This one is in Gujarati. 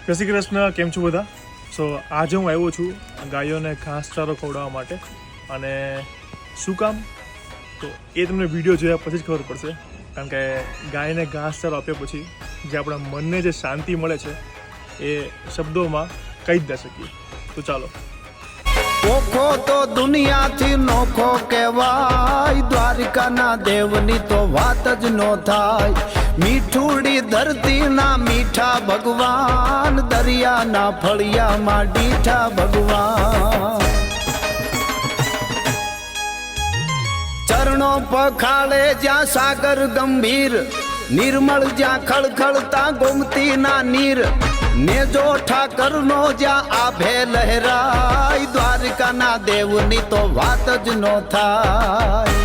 જય શ્રી કૃષ્ણ, કેમ છો બધા? સો આજે હું આવ્યો છું ગાયોને ઘાસચારો ખવડાવવા માટે. અને શું કામ તો એ તમને વિડીયો જોયા પછી જ ખબર પડશે. કારણ કે ગાયને ઘાસચારો આપ્યા પછી જે આપણા મનને જે શાંતિ મળે છે એ શબ્દોમાં કહી જ ના શકીએ. તો ચાલો. ઓખો તો દુનિયાથી નોખો કહેવાય, દ્વારિકાના દેવની તો વાત જ નો થાય. મીઠુડી ધરતીના મીઠા ભગવાન, દરિયાના ફળિયામાં ડીઠા ભગવાન. ચરણો પખાળે જ્યાં સાગર ગંભીર, નિર્મળ જ્યાં ખળખળતા ગોમતીના નીર, નેજો ઠાકરનો જ્યાં આભે લહેરાય, દ્વારિકાના દેવની તો વાત જ નો થાય.